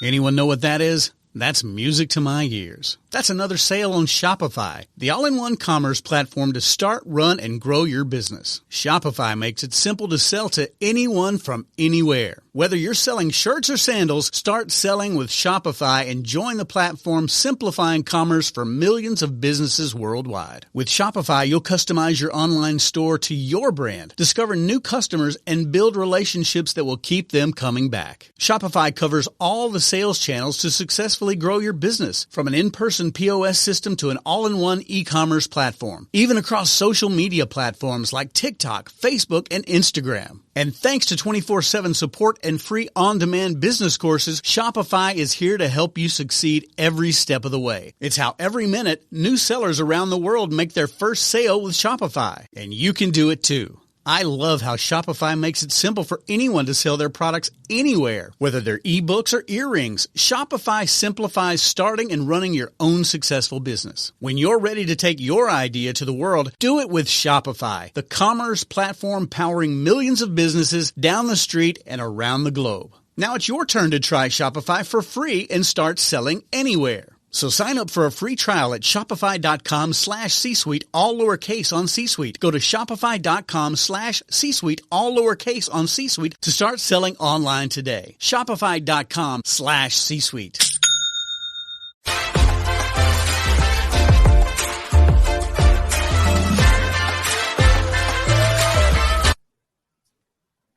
Anyone know what that is? That's music to my ears. That's another sale on Shopify, the all-in-one commerce platform to start, run, and grow your business. Shopify makes it simple to sell to anyone from anywhere. Whether you're selling shirts or sandals, start selling with Shopify and join the platform simplifying commerce for millions of businesses worldwide. With Shopify, you'll customize your online store to your brand, discover new customers, and build relationships that will keep them coming back. Shopify covers all the sales channels to successfully grow your business, from an in-person POS system to an all-in-one e-commerce platform, even across social media platforms like TikTok, Facebook, and Instagram. And thanks to 24/7 support and free on-demand business courses, Shopify is here to help you succeed every step of the way. It's how every minute new sellers around the world make their first sale with Shopify. And you can do it too. I love how Shopify makes it simple for anyone to sell their products anywhere. Whether they're ebooks or earrings, Shopify simplifies starting and running your own successful business. When you're ready to take your idea to the world, do it with Shopify, the commerce platform powering millions of businesses down the street and around the globe. Now it's your turn to try Shopify for free and start selling anywhere. So sign up for a free trial at shopify.com/C-Suite, all lowercase on C-Suite. Go to shopify.com/C-Suite, all lowercase on C-Suite to start selling online today. Shopify.com/C-Suite.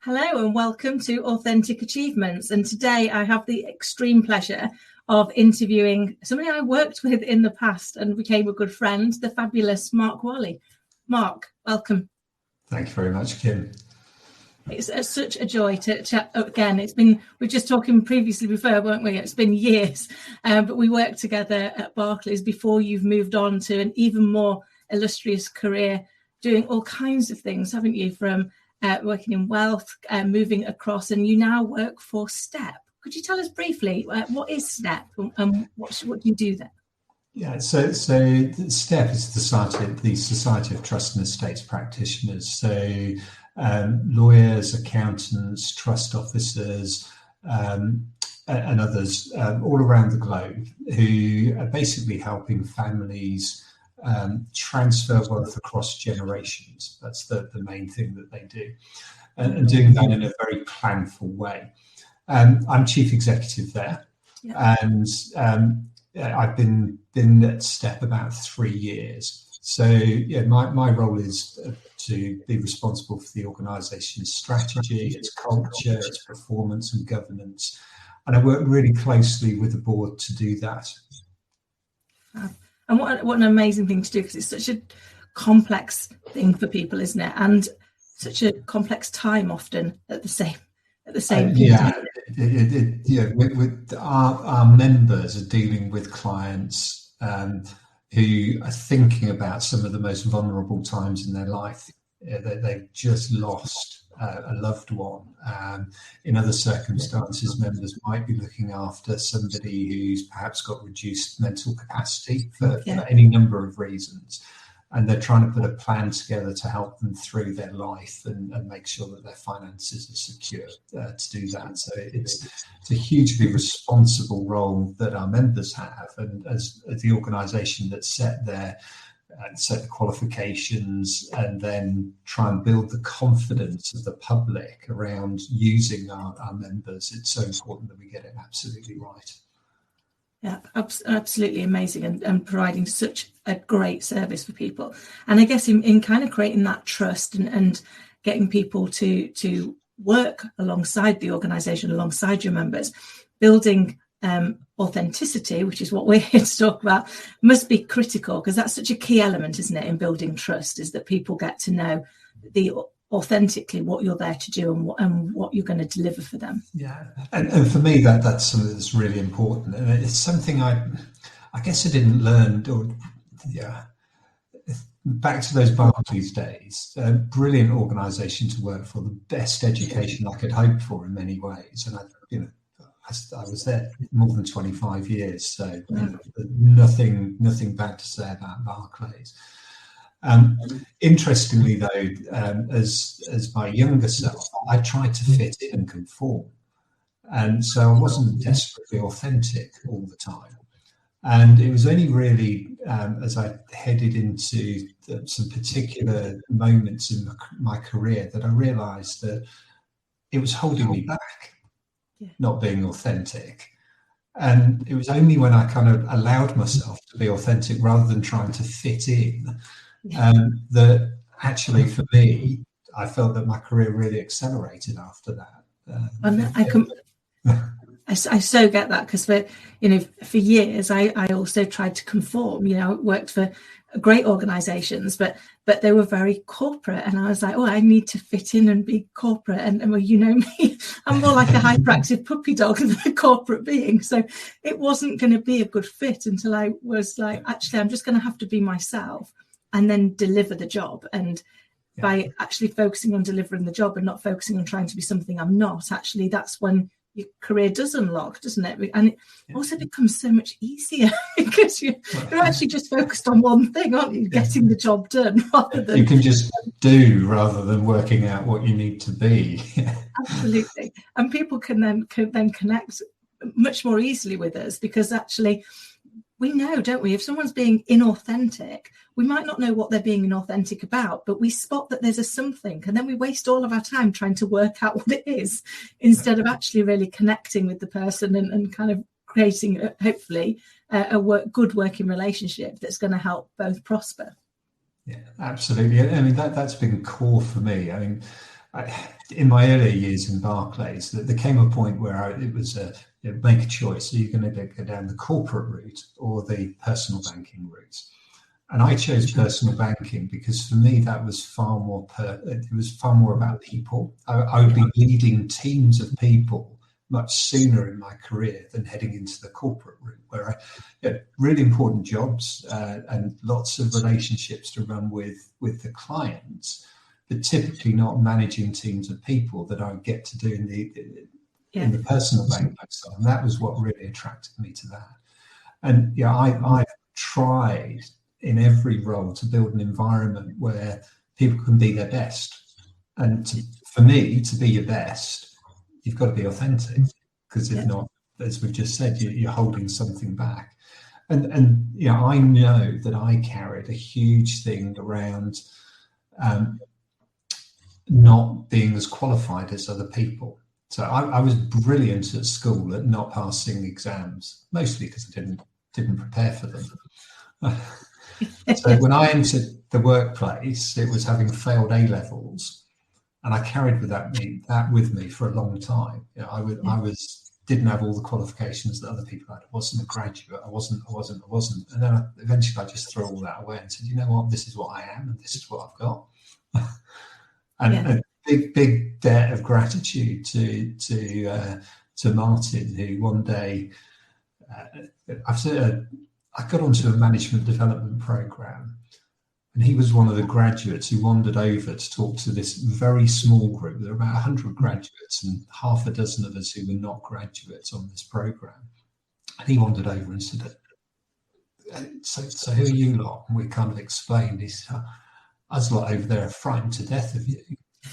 Hello and welcome to Authentic Achievements. And today I have the extreme pleasure of interviewing somebody I worked with in the past and became a good friend, the fabulous Mark Walley. Mark, welcome. Thank you very much, Kim. It's such a joy to chat again. We were just talking previously before, weren't we? It's been years, but we worked together at Barclays before you've moved on to an even more illustrious career, doing all kinds of things, haven't you? From working in wealth, moving across, and you now work for STEP. Could you tell us briefly what is STEP and what do you do there? Yeah, so STEP is the Society of Trust and Estates Practitioners. So lawyers, accountants, trust officers, and others all around the globe who are basically helping families transfer wealth across generations. That's the main thing that they do, and doing that in a very planful way. I'm chief executive there, and I've been at STEP about 3 years. So my role is to be responsible for the organisation's strategy, its culture, its performance and governance, and I work really closely with the board to do that. And what an amazing thing to do, because it's such a complex thing for people, isn't it? And such a complex time often at the same time. With our members are dealing with clients who are thinking about some of the most vulnerable times in their life. They've just lost a loved one. In other circumstances, members might be looking after somebody who's perhaps got reduced mental capacity for any number of reasons. And they're trying to put a plan together to help them through their life and make sure that their finances are secure to do that. So it's a hugely responsible role that our members have. And as the organisation that set the qualifications and then try and build the confidence of the public around using our members, it's so important that we get it absolutely right. Yeah, absolutely amazing, and providing such a great service for people. And I guess in kind of creating that trust and getting people to work alongside the organisation, alongside your members, building authenticity, which is what we're here to talk about, must be critical, because that's such a key element, isn't it, in building trust, is that people get to know authentically what you're there to do and what you're going to deliver for them. Yeah, and for me that's something that's really important, and it's something I guess I didn't learn. Back to those Barclays days, a brilliant organisation to work for, the best education I could hope for in many ways, and I was there more than 25 years, so nothing bad to say about Barclays. Interestingly, though, as my younger self, I tried to fit in and conform, And so I wasn't desperately authentic all the time. And it was only really as I headed into some particular moments in my career that I realized that it was holding me back, not being authentic. And it was only when I kind of allowed myself to be authentic rather than trying to fit in, that actually for me, I felt that my career really accelerated after that. I so get that, because for years I also tried to conform. I worked for great organizations, but they were very corporate, and I was like, oh, I need to fit in and be corporate, and well, me, I'm more like a hyperactive puppy dog than a corporate being, so it wasn't going to be a good fit until I was like, actually, I'm just going to have to be myself and then deliver the job. And by actually focusing on delivering the job and not focusing on trying to be something I'm not, actually that's when your career does unlock, doesn't it? And it also becomes so much easier because you're actually just focused on one thing, aren't you? Getting the job done rather than... You can just do rather than working out what you need to be. Absolutely. And people can then connect much more easily with us, because actually we know, don't we, if someone's being inauthentic, we might not know what they're being inauthentic about, but we spot that there's a something, and then we waste all of our time trying to work out what it is, instead of actually really connecting with the person and kind of creating, hopefully, a good working relationship that's going to help both prosper. Yeah, absolutely. I mean, that's been core for me. I mean, in my earlier years in Barclays, there came a point where it was make a choice. Are you going to go down the corporate route or the personal banking route? And I chose personal banking because for me that was far more. It was far more about people. I would be leading teams of people much sooner in my career than heading into the corporate route, where I had really important jobs and lots of relationships to run with the clients, but typically not managing teams of people that I would get to do in the personal banking side. And that was what really attracted me to that. And I've tried in every role to build an environment where people can be their best. And for me, to be your best, you've got to be authentic, because if not, as we've just said, you're holding something back. And I know that I carried a huge thing around not being as qualified as other people. So I was brilliant at school at not passing exams, mostly because I didn't prepare for them. So when I entered the workplace, it was having failed A-levels, and I carried that with me for a long time. I didn't have all the qualifications that other people had. I wasn't a graduate. I wasn't. And then eventually I just threw all that away and said, you know what, this is what I am and this is what I've got. And a big debt of gratitude to Martin, who one day I got onto a management development program, and he was one of the graduates who wandered over to talk to this very small group. There were about 100 graduates and half a dozen of us who were not graduates on this program. And he wandered over and said, so who are you lot? And we kind of explained. He said, us lot over there are frightened to death of you.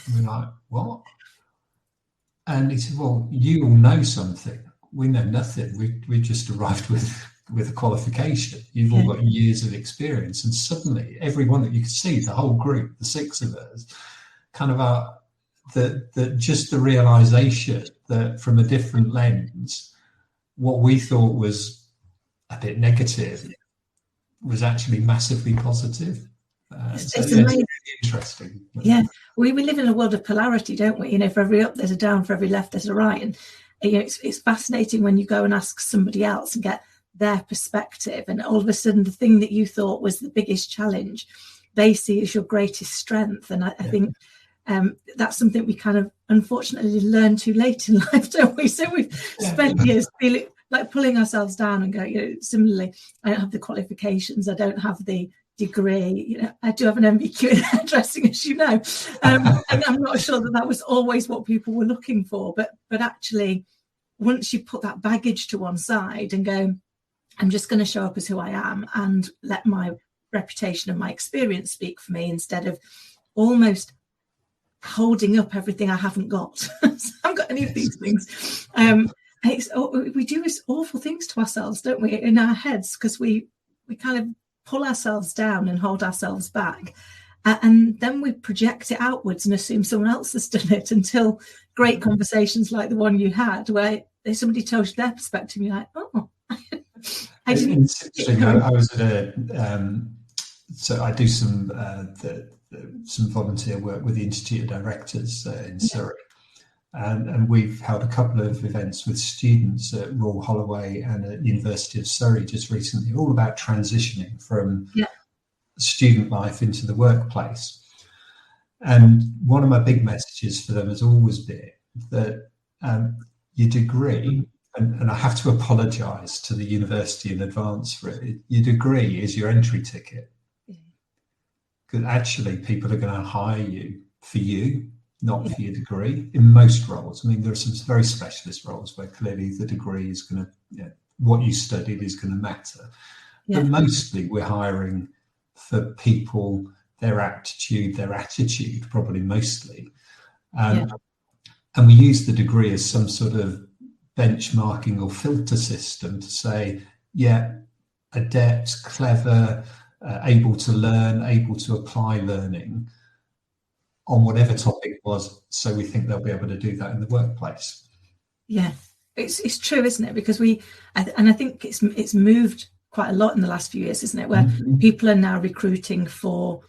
And we're like, what? And he said, well, you all know something. We know nothing. We just arrived with a qualification. You've all got years of experience. And suddenly everyone that you could see, the whole group, the six of us, kind of are just the realization that from a different lens, what we thought was a bit negative was actually massively positive. It's amazing. Really interesting. Yeah, we live in a world of polarity, don't we? For every up there's a down, for every left there's a right, and it's fascinating when you go and ask somebody else and get their perspective, and all of a sudden the thing that you thought was the biggest challenge, they see as your greatest strength. And I think that's something we kind of unfortunately learn too late in life, don't we? So we've spent years feeling like pulling ourselves down and going, similarly, I don't have the qualifications, I don't have the degree, I do have an MBQ in hairdressing, as you know, and I'm not sure that was always what people were looking for, but actually once you put that baggage to one side and go, I'm just going to show up as who I am and let my reputation and my experience speak for me, instead of almost holding up everything I haven't got. So I haven't got any of these things. We do these awful things to ourselves, don't we, in our heads, because we kind of pull ourselves down and hold ourselves back. And then we project it outwards and assume someone else has done it, until great conversations like the one you had, where somebody tells you their perspective, you're like, oh. It's interesting. I was at a, so I do some volunteer work with the Institute of Directors in Surrey. And we've held a couple of events with students at Royal Holloway and at University of Surrey just recently, all about transitioning from student life into the workplace. And one of my big messages for them has always been that your degree, and I have to apologise to the university in advance for it, your degree is your entry ticket. Because actually people are going to hire you for you, not for your degree, in most roles. I mean, there are some very specialist roles where clearly the degree is going to, what you studied is going to matter. But mostly we're hiring for people, their aptitude, their attitude, probably mostly. And we use the degree as some sort of benchmarking or filter system to say, adept, clever, able to learn, able to apply learning on whatever topic it was. So we think they'll be able to do that in the workplace. Yeah, it's true, isn't it? Because I think it's moved quite a lot in the last few years, isn't it? Where people are now recruiting for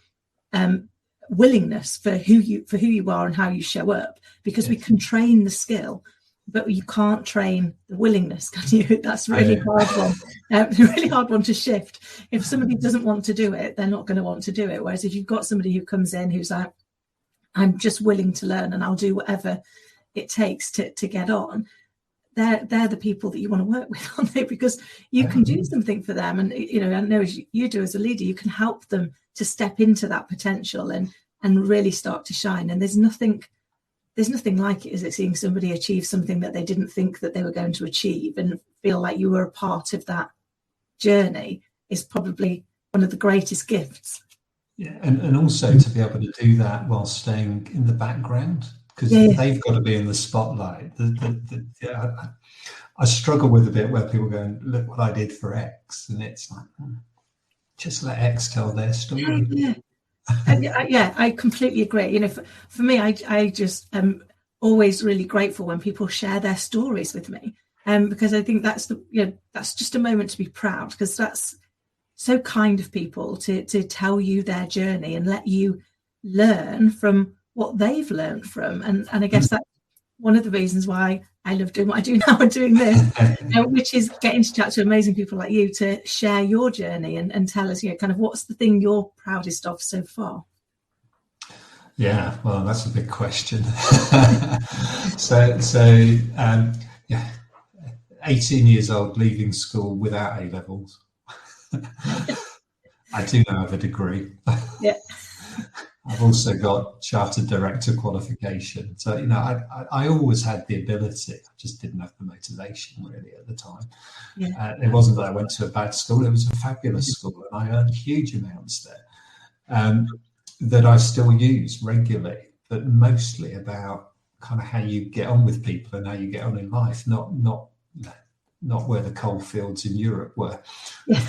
willingness, for who you are and how you show up, because we can train the skill, but you can't train the willingness, can you? That's a really hard one. Really hard one to shift. If somebody doesn't want to do it, they're not going to want to do it. Whereas if you've got somebody who comes in who's like, I'm just willing to learn and I'll do whatever it takes to get on, they're the people that you want to work with, aren't they? Because you can do something for them. And, I know as you do as a leader, you can help them to step into that potential and really start to shine. And there's nothing like it, is it, seeing somebody achieve something that they didn't think that they were going to achieve and feel like you were a part of that journey is probably one of the greatest gifts. Yeah, and also to be able to do that while staying in the background, because they've got to be in the spotlight. I struggle with a bit where people go, look what I did for X, and it's like, just let X tell their story. I completely agree. For me, I just am always really grateful when people share their stories with me, because I think that's that's just a moment to be proud, because that's so kind of people to tell you their journey and let you learn from what they've learned from. And I guess that's one of the reasons why I love doing what I do now and doing this, which is getting to chat to amazing people like you to share your journey and tell us, kind of what's the thing you're proudest of so far. Yeah, well, that's a big question. 18 years old, leaving school without A-levels. I do now have a degree. Yeah. I've also got chartered director qualification. So, I always had the ability. I just didn't have the motivation really at the time. Yeah. It wasn't that I went to a bad school. It was a fabulous school and I earned huge amounts there that I still use regularly, but mostly about kind of how you get on with people and how you get on in life, not where the coal fields in Europe were. Yeah.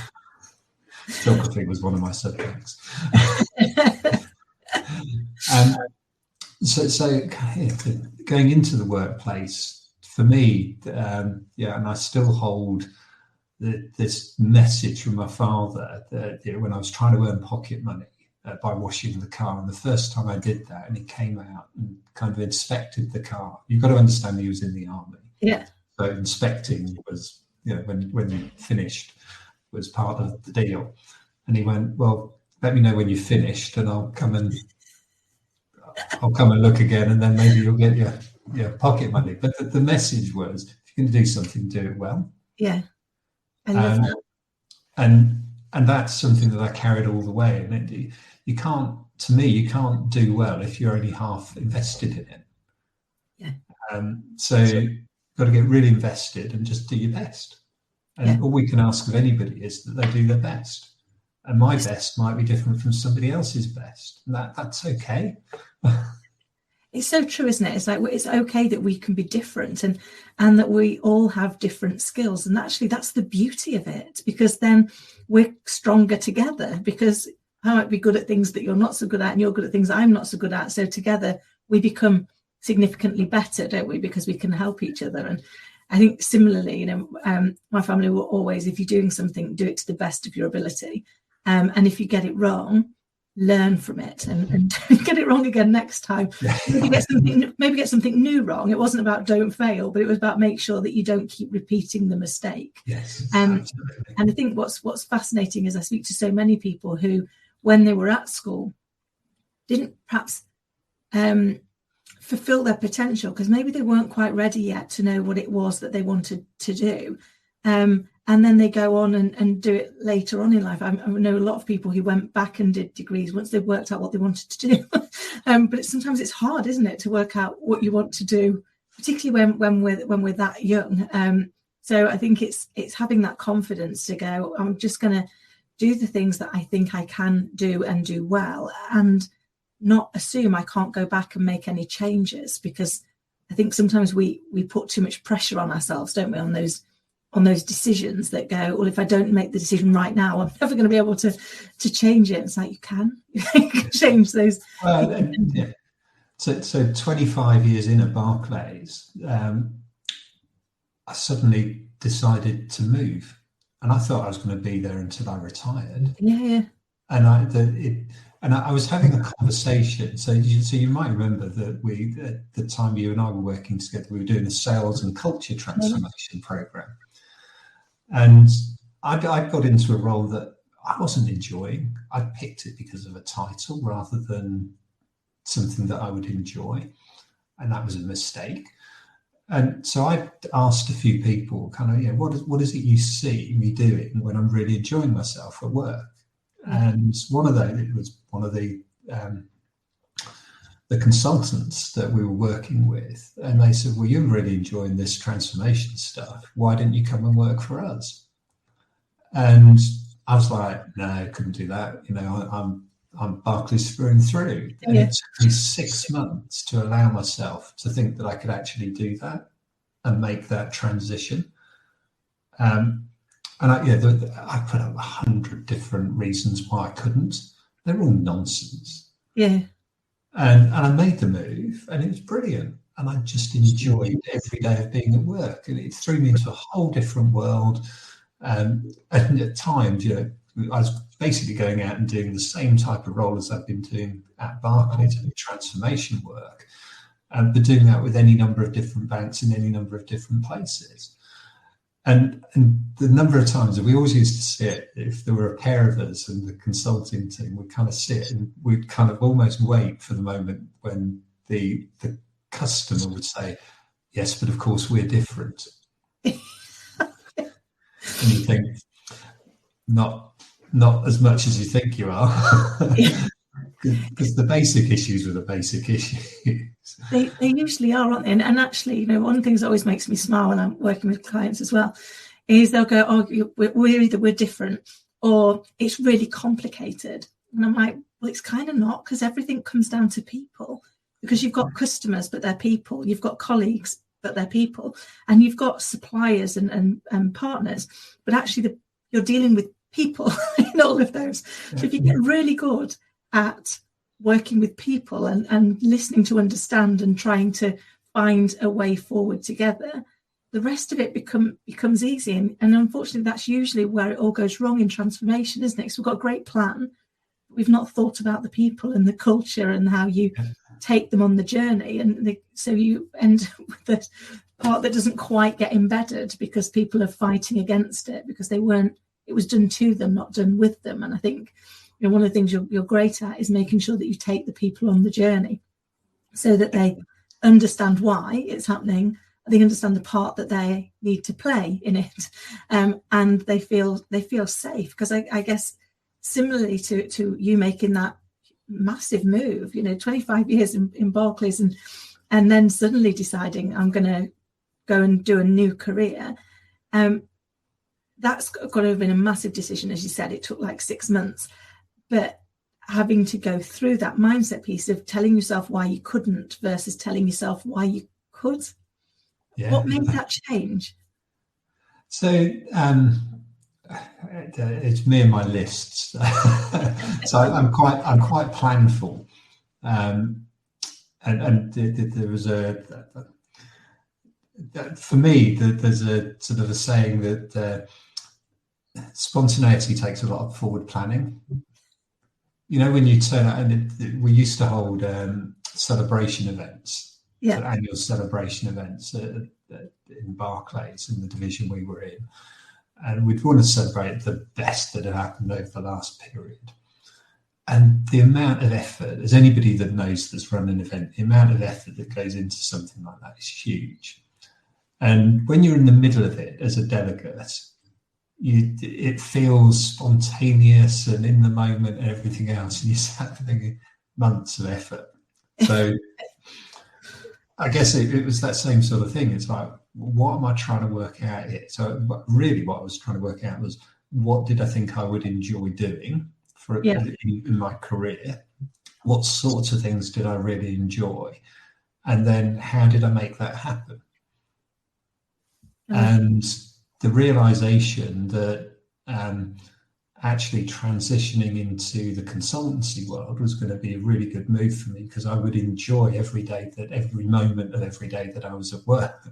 Geography was one of my subjects. So going into the workplace for me, and I still hold this message from my father that when I was trying to earn pocket money by washing the car, and the first time I did that, and he came out and kind of inspected the car. You've got to understand he was in the army. Yeah. So inspecting was, when you finished, was part of the deal. And he went, well, let me know when you've finished and I'll come and look again, and then maybe you'll get your pocket money. But the message was, if you're going to do something, do it well. Yeah. I love that. And that's something that I carried all the way. And you can't do well if you're only half invested in it. Yeah. So you've got to get really invested and just do your best. And all we can ask of anybody is that they do their best. And my best might be different from somebody else's best. And that's okay. It's so true, isn't it? It's like, it's okay that we can be different, and that we all have different skills. And actually, that's the beauty of it, because then we're stronger together, because I might be good at things that you're not so good at, and you're good at things I'm not so good at. So together we become significantly better, don't we? Because we can help each other. And I think similarly, my family will always, if you're doing something, do it to the best of your ability. And if you get it wrong, learn from it and get it wrong again next time. Maybe get something new wrong. It wasn't about don't fail, but it was about make sure that you don't keep repeating the mistake. Yes, and I think what's fascinating is I speak to so many people who, when they were at school, didn't perhaps fulfill their potential because maybe they weren't quite ready yet to know what it was that they wanted to do. And then they go on and do it later on in life. I know a lot of people who went back and did degrees once they've worked out what they wanted to do. But sometimes it's hard, isn't it, to work out what you want to do, particularly when we're that young. So I think it's having that confidence to go, I'm just going to do the things that I think I can do and do well, and not assume I can't go back and make any changes, because I think sometimes we put too much pressure on ourselves, don't we, on those decisions that go, well, if I don't make the decision right now, I'm never going to be able to change it. It's like, you can change those. Yeah. So 25 years in at Barclays, I suddenly decided to move, and I thought I was going to be there until I retired. Yeah. And I was having a conversation. So you might remember that at the time you and I were working together, we were doing a sales and culture transformation program. And I got into a role that I wasn't enjoying. I picked it because of a title rather than something that I would enjoy. And that was a mistake. And so I asked a few people kind of, what is it you see me doing when I'm really enjoying myself at work? And one of the consultants that we were working with, and they said, well, you're really enjoying this transformation stuff. Why didn't you come and work for us? And I was like, no, I couldn't do that. I'm Barclays through and through. And it took me 6 months to allow myself to think that I could actually do that and make that transition. And I put up 100 different reasons why I couldn't. They're all nonsense. Yeah. And I made the move, and it was brilliant. And I just enjoyed every day of being at work. And it threw me into a whole different world. And at times, I was basically going out and doing the same type of role as I've been doing at Barclays, doing transformation work, but doing that with any number of different banks in any number of different places. And the number of times that we always used to sit, if there were a pair of us and the consulting team would kind of sit and we'd kind of almost wait for the moment when the customer would say, yes, but of course we're different. And you think, not as much as you think you are. Because the basic issues were the basic issues. They usually are, aren't they? And actually, one of the things that always makes me smile when I'm working with clients as well is they'll go, oh, we're different, or it's really complicated. And I'm like, well, it's kind of not, because everything comes down to people. Because you've got customers, but they're people. You've got colleagues, but they're people. And you've got suppliers and partners. But actually, you're dealing with people in all of those. So if you get really good at working with people and listening to understand and trying to find a way forward together, the rest of it becomes easy. And unfortunately, that's usually where it all goes wrong in transformation, isn't it? Because we've got a great plan, but we've not thought about the people and the culture and how you take them on the journey. And so you end with the part that doesn't quite get embedded because people are fighting against it because it was done to them, not done with them. And I think one of the things you're great at is making sure that you take the people on the journey so that they understand why it's happening, they understand the part that they need to play in it, and they feel safe. Because I guess similarly to you making that massive move, 25 years in Barclays and then suddenly deciding I'm going to go and do a new career, that's got to have been a massive decision. As you said, it took like 6 months. But having to go through that mindset piece of telling yourself why you couldn't versus telling yourself why you could. Yeah. What made that change? So it's me and my lists. So I'm quite planful, and there was for me there's a sort of a saying that spontaneity takes a lot of forward planning. You know, when you turn out, and we used to hold celebration events, so annual celebration events in Barclays, in the division we were in, and we'd want to celebrate the best that had happened over the last period. And the amount of effort, as anybody that knows that's run an event, the amount of effort that goes into something like that is huge. And when you're in the middle of it as a delegate, it feels spontaneous and in the moment and everything else, and you start thinking months of effort. So I guess it was that same sort of thing. It's like, what am I trying to work out here? So really what I was trying to work out was, what did I think I would enjoy doing in my career? What sorts of things did I really enjoy? And then how did I make that happen? And the realization that actually transitioning into the consultancy world was going to be a really good move for me, because I would enjoy every moment of every day that I was at work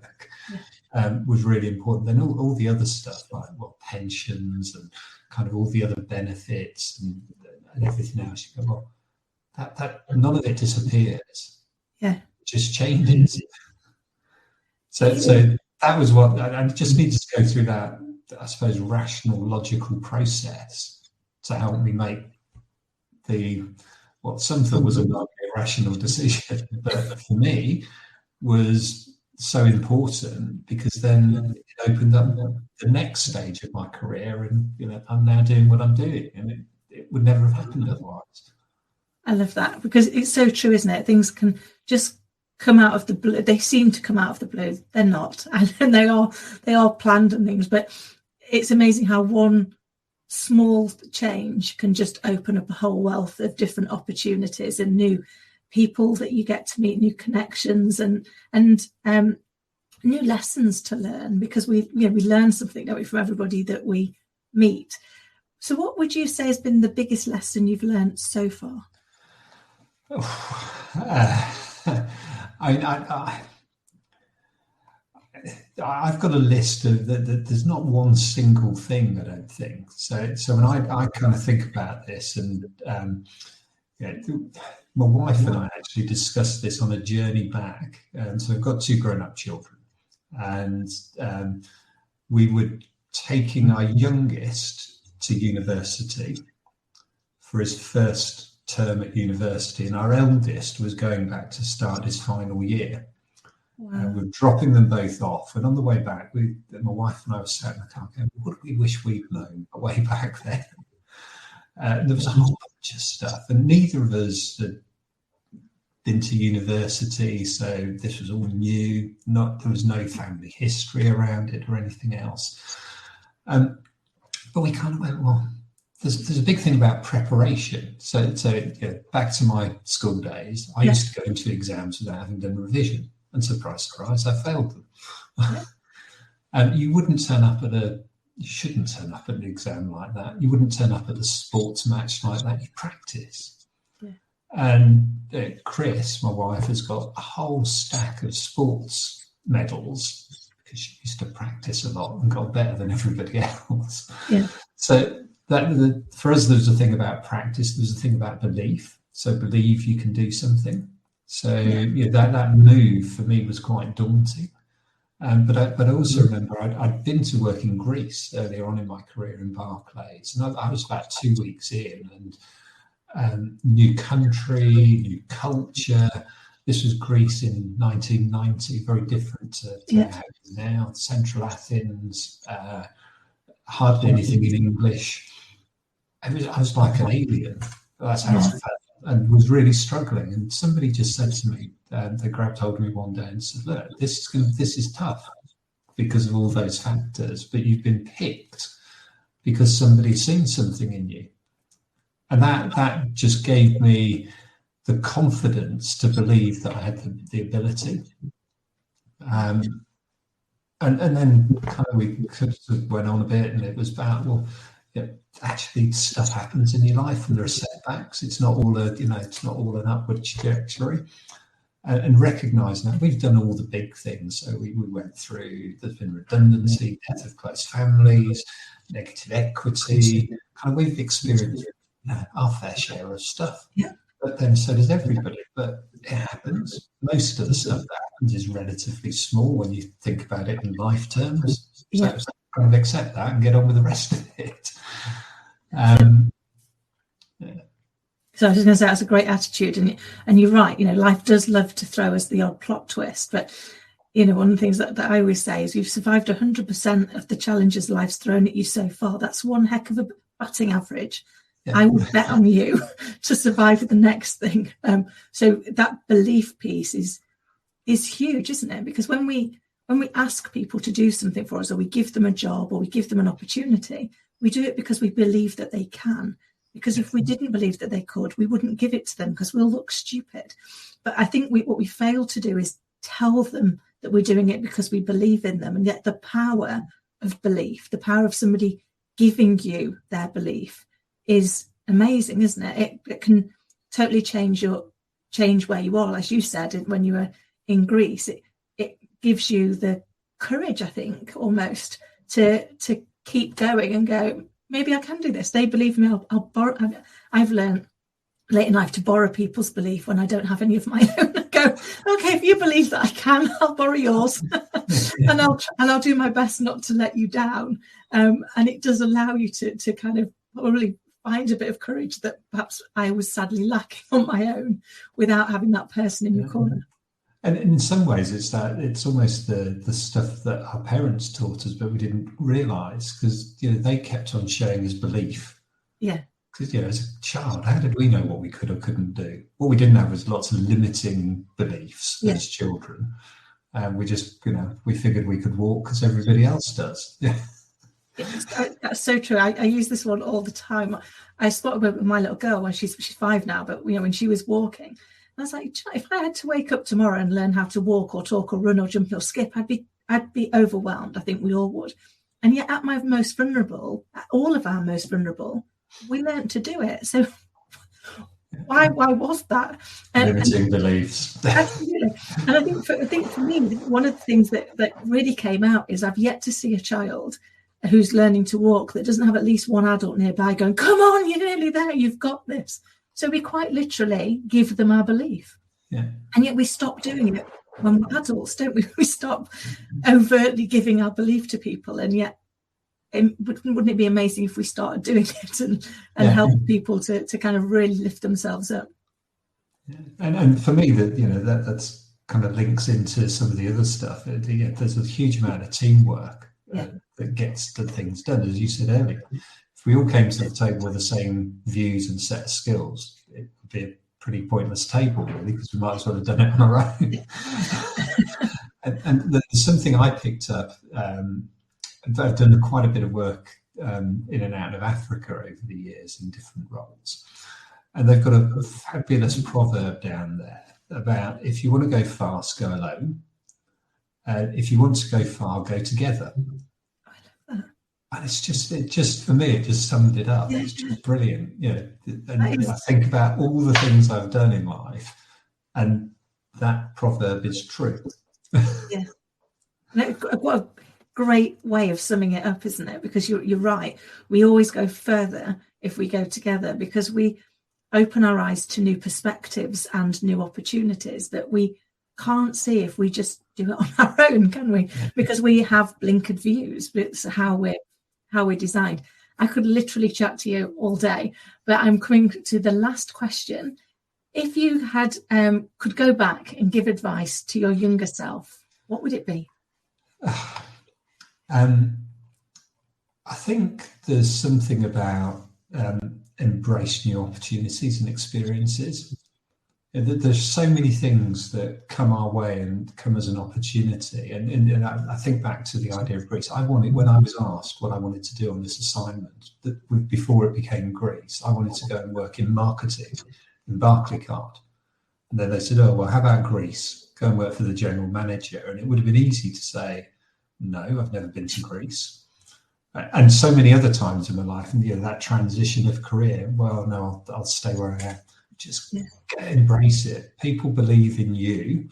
was really important. Then all the other stuff, like pensions and kind of all the other benefits and everything else, you go, well, that none of it disappears. Yeah, it just changes. So that was what I just needed to go through, that, I suppose, rational, logical process to help me make what some thought was a irrational decision, but for me was so important, because then it opened up the next stage of my career, and I'm now doing what I'm doing, and it would never have happened otherwise. I love that, because it's so true, isn't it? Things can just come out of the blue. They seem to come out of the blue. They're not, and they are planned and things. But it's amazing how one small change can just open up a whole wealth of different opportunities and new people that you get to meet, new connections, and new lessons to learn, because we learn something, don't we, from everybody that we meet. So what would you say has been the biggest lesson you've learned so far? I've got a list of that. There's not one single thing, I don't think. So when I kind of think about this, and my wife and I actually discussed this on a journey back. So I've got 2 grown-up children, and we were taking our youngest to university for his first term at university, and our eldest was going back to start his final year. Wow. We're dropping them both off, and on the way back, my wife and I were sat in the car going, what do we wish we'd known way back then? There was a whole bunch of stuff, and neither of us had been to university, so this was all new. There was no family history around it or anything else. But we kind of went, well, there's a big thing about preparation. So back to my school days, I used to go into exams without having done revision. And surprise, surprise, I failed them. And you shouldn't turn up at an exam like that. You wouldn't turn up at a sports match like that. You practice. Yeah. And Chris, my wife, has got a whole stack of sports medals, because she used to practice a lot and got better than everybody else. Yeah. So for us, there was a thing about practice. There was a thing about belief. So believe you can do something. So that move for me was quite daunting. But I also remember I'd been to work in Greece earlier on in my career in Barclays, and I was about 2 weeks in, and new country, new culture. This was Greece in 1990, very different to how it is now. Central Athens, hardly anything in English. I was like an alien. That's how I felt, and was really struggling. And somebody just said to me, they grabbed hold of me one day and said, look, this is tough because of all those factors, but you've been picked because somebody's seen something in you. And that just gave me the confidence to believe that I had the ability. And then kind of we went on a bit, and it was about, well, actually stuff happens in your life and there are setbacks. It's not all it's not all an upward trajectory. And recognizing that we've done all the big things. So we went through, there's been redundancy, death of close families, negative equity, kind of we've experienced our fair share of stuff. Yeah. But then so does everybody. But it happens. Most of the stuff that happens is relatively small when you think about it in life terms. So kind of accept that and get on with the rest of it. So I was just going to say that's a great attitude, and you're right. Life does love to throw us the odd plot twist, but one of the things that I always say is you've survived 100% of the challenges life's thrown at you so far. That's one heck of a batting average. Yeah. I would bet on you to survive the next thing. So that belief piece is huge, isn't it? Because when we ask people to do something for us, or we give them a job, or we give them an opportunity, we do it because we believe that they can. Because if we didn't believe that they could, we wouldn't give it to them because we'll look stupid. But I think what we fail to do is tell them that we're doing it because we believe in them. And yet the power of belief, the power of somebody giving you their belief is amazing, isn't it? It can totally change where you are. As you said, when you were in Greece, it gives you the courage, I think, almost to keep going and go, maybe I can do this. They believe me. I'll borrow. I've learned late in life to borrow people's belief when I don't have any of my own. I go, okay, if you believe that I can, I'll borrow yours, and I'll do my best not to let you down. And it does allow you to kind of probably find a bit of courage that perhaps I was sadly lacking on my own without having that person in your corner. And in some ways, it's almost the stuff that our parents taught us, but we didn't realise because they kept on showing us belief. Yeah. Because as a child, how did we know what we could or couldn't do? What we didn't have was lots of limiting beliefs as children, and we just we figured we could walk because everybody else does. Yeah. That's so true. I use this one all the time. I spoke with my little girl when she's 5 now, but when she was walking. I was like, if I had to wake up tomorrow and learn how to walk or talk or run or jump or skip, I'd be overwhelmed. I think we all would. And yet at my most vulnerable, at all of our most vulnerable, we learned to do it. So why was that? Limiting beliefs. Absolutely. And I think for me, one of the things that really came out is I've yet to see a child who's learning to walk that doesn't have at least one adult nearby going, come on, you're nearly there, you've got this. So we quite literally give them our belief. Yeah. And yet we stop doing it when we're adults, don't we? We stop overtly giving our belief to people. And yet, wouldn't it be amazing if we started doing it and help people to kind of really lift themselves up? Yeah. And for me, that's kind of links into some of the other stuff. There's a huge amount of teamwork that gets the things done, as you said earlier. If we all came to the table with the same views and set of skills, it would be a pretty pointless table, really, because we might as well have done it on our own. and there's something I picked up. I've done quite a bit of work in and out of Africa over the years in different roles. And they've got a fabulous proverb down there about if you want to go fast, go alone. If you want to go far, go together. And it's just for me, it just summed it up. It's just brilliant. And I think about all the things I've done in life, and that proverb is true. Yeah. What a great way of summing it up, isn't it? Because you're right. We always go further if we go together, because we open our eyes to new perspectives and new opportunities that we can't see if we just do it on our own, can we? Because we have blinkered views. It's how we're designed. I could literally chat to you all day, but I'm coming to the last question. If you had could go back and give advice to your younger self, what would it be? I think there's something about embrace new opportunities and experiences. There's so many things that come our way and come as an opportunity. And I think back to the idea of Greece. When I was asked what I wanted to do on this assignment, before it became Greece, I wanted to go and work in marketing in Barclaycard. And then they said, oh, well, how about Greece? Go and work for the general manager. And it would have been easy to say, no, I've never been to Greece. And so many other times in my life, and that transition of career, well, no, I'll stay where I am. Just embrace it. People believe in you,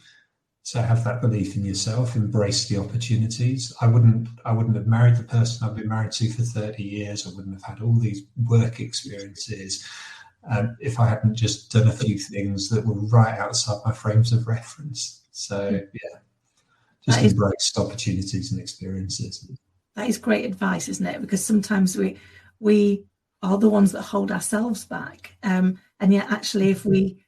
so have that belief in yourself. Embrace the opportunities. I wouldn't have married the person I've been married to for 30 years. I wouldn't have had all these work experiences if I hadn't just done a few things that were right outside my frames of reference. So just embrace opportunities and experiences. That is great advice, isn't it? Because sometimes we are the ones that hold ourselves back. And yet actually if we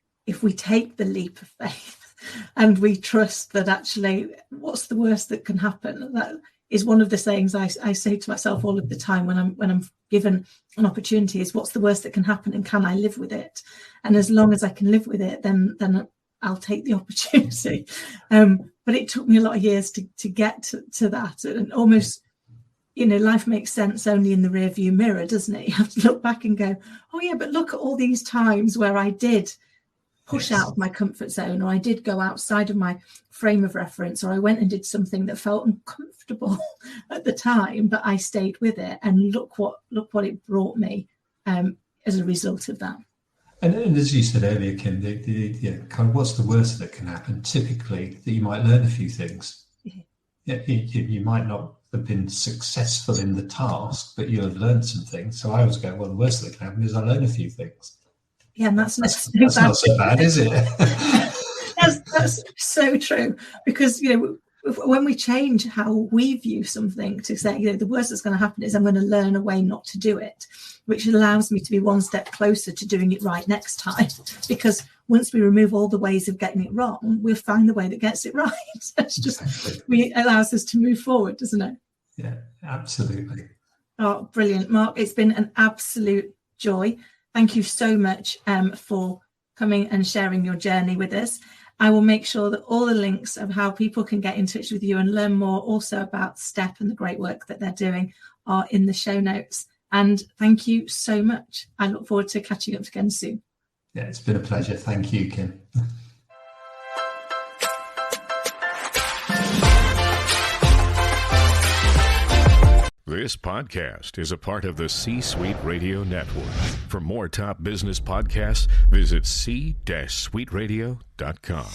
take the leap of faith and we trust that actually what's the worst that can happen, that is one of the sayings I say to myself all of the time when I'm given an opportunity, is what's the worst that can happen and can I live with it? And as long as I can live with it, then I'll take the opportunity. But it took me a lot of years to get to that, and almost, life makes sense only in the rearview mirror, doesn't it? You have to look back and go, oh yeah, but look at all these times where I did push out of my comfort zone, or I did go outside of my frame of reference, or I went and did something that felt uncomfortable at the time, but I stayed with it, and look what it brought me as a result of that. And as you said earlier, Kim, the kind of what's the worst that can happen? Typically, that you might learn a few things. Yeah, you might not have been successful in the task, but you'll have learned some things. So I always go, well, the worst that can happen is I learn a few things. Yeah, and that's not so bad, is it? that's so true, because when we change how we view something to say, the worst that's going to happen is I'm going to learn a way not to do it, which allows me to be one step closer to doing it right next time. Because once we remove all the ways of getting it wrong, we'll find the way that gets it right. It's just it allows us to move forward, doesn't it? Yeah, absolutely. Oh, brilliant, Mark! It's been an absolute joy. Thank you so much for coming and sharing your journey with us. I will make sure that all the links of how people can get in touch with you and learn more also about STEP and the great work that they're doing are in the show notes. And thank you so much. I look forward to catching up again soon. Yeah, it's been a pleasure. Thank you, Kim. This podcast is a part of the C-Suite Radio Network. For more top business podcasts, visit c-suiteradio.com.